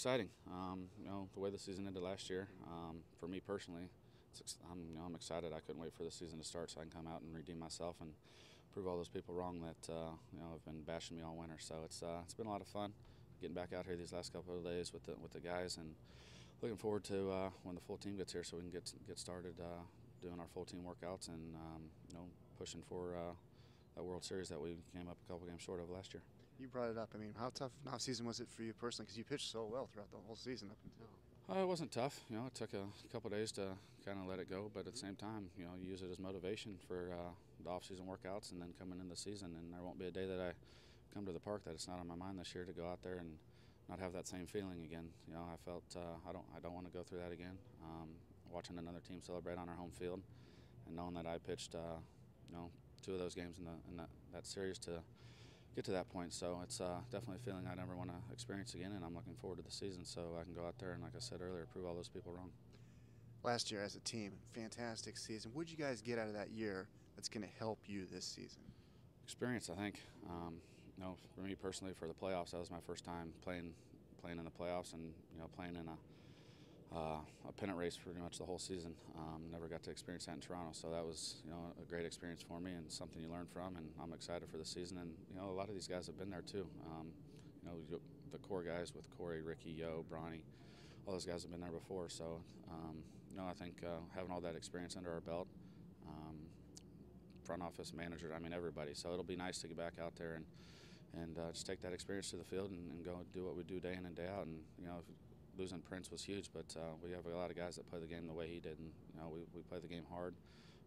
exciting. The way the season ended last year, for me personally, I'm excited. I couldn't wait for the season to start so I can come out and redeem myself and prove all those people wrong that have been bashing me all winter. So it's been a lot of fun getting back out here these last couple of days with the guys, and looking forward to when the full team gets here so we can get started doing our full team workouts and pushing for that World Series that we came up a couple games short of last year. You brought it up. I mean, how tough an off-season was it for you personally? Because you pitched so well throughout the whole season up until. It wasn't tough. It took a couple days to kind of let it go, but at the same time, you use it as motivation for the off-season workouts and then coming in the season. And there won't be a day that I come to the park that it's not on my mind this year to go out there and not have that same feeling again. I felt I don't want to go through that again. Watching another team celebrate on our home field, and knowing that I pitched, 2 of those games in that series to get to that point. So it's definitely a feeling I never want to experience again, and I'm looking forward to the season so I can go out there and, like I said earlier, prove all those people wrong. Last year as a team, fantastic season. What did you guys get out of that year that's going to help you this season? Experience, I think. For me personally, for the playoffs, that was my first time playing in the playoffs and playing in a pennant race for pretty much the whole season. Never got to experience that in Toronto, so that was a great experience for me and something you learn from. And I'm excited for the season. And a lot of these guys have been there too. The core guys with Corey, Ricky, Yo, Bronny, all those guys have been there before. So I think having all that experience under our belt, front office manager, everybody. So it'll be nice to get back out there and just take that experience to the field and go do what we do day in and day out. And losing Prince was huge, but we have a lot of guys that play the game the way he did, and we play the game hard,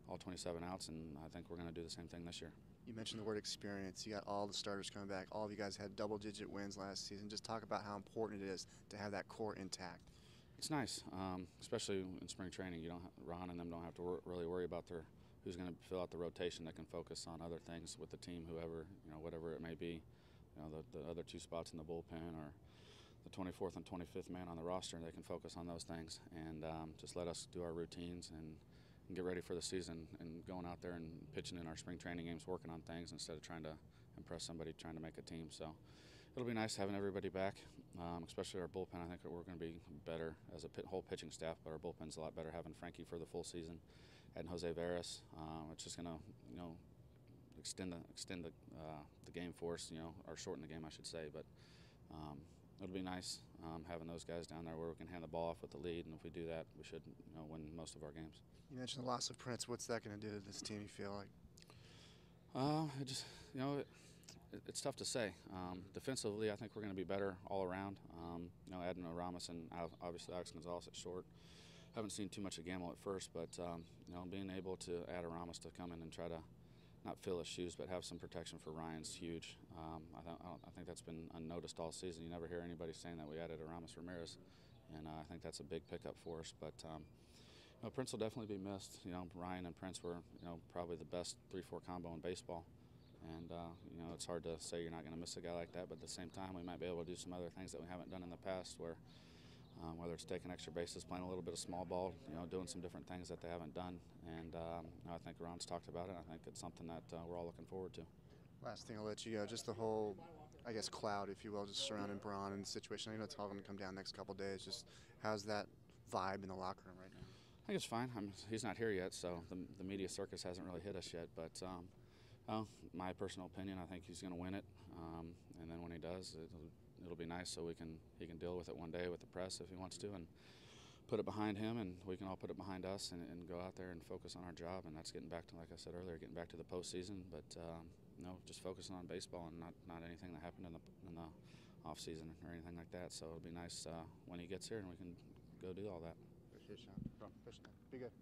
all 27 outs, and I think we're going to do the same thing this year. You mentioned the word experience. You got all the starters coming back. All of you guys had double-digit wins last season. Just talk about how important it is to have that core intact. It's nice, especially in spring training. Ron and them don't have to really worry about who's going to fill out the rotation. They can focus on other things with the team, whatever it may be. The other 2 spots in the bullpen or the 24th and 25th man on the roster, they can focus on those things and just let us do our routines and get ready for the season and going out there and pitching in our spring training games, working on things instead of trying to impress somebody trying to make a team. So it'll be nice having everybody back, especially our bullpen. I think that we're going to be better as a whole pitching staff, but our bullpen's a lot better having Frankie for the full season and Jose Veras. It's just going to extend the game for us, or shorten the game, I should say. But it'll be nice having those guys down there where we can hand the ball off with the lead, and if we do that, we should win most of our games. You mentioned the loss of Prince. What's that going to do to this team, you feel like? It's tough to say. Defensively, I think we're going to be better all around. Adding Ramos and obviously Alex Gonzalez at short. Haven't seen too much of Gamble at first, but being able to add Ramos to come in and try to not fill his shoes, but have some protection for Ryan's huge. I think that's been unnoticed all season. You never hear anybody saying that we added Aramis Ramirez, and I think that's a big pickup for us. But Prince will definitely be missed. Ryan and Prince were probably the best 3-4 combo in baseball, and it's hard to say you're not going to miss a guy like that. But at the same time, we might be able to do some other things that we haven't done in the past, where whether it's taking extra bases, playing a little bit of small ball, doing some different things that they haven't done. And I think Ron's talked about it. I think it's something that we're all looking forward to. Last thing, I'll let you go. Just the whole, cloud, if you will, just surrounding Braun and the situation. I know it's all going to come down next couple of days. Just how's that vibe in the locker room right now? I think it's fine. He's not here yet, so the media circus hasn't really hit us yet. But my personal opinion, I think he's going to win it. And then when he does, it'll be nice so he can deal with it one day with the press if he wants to, and put it behind him, and we can all put it behind us and go out there and focus on our job. And that's getting back to, like I said earlier, getting back to the postseason. But just focusing on baseball and not anything that happened in the off season or anything like that. So it'll be nice when he gets here and we can go do all that. Appreciate it, Shaun. Be good.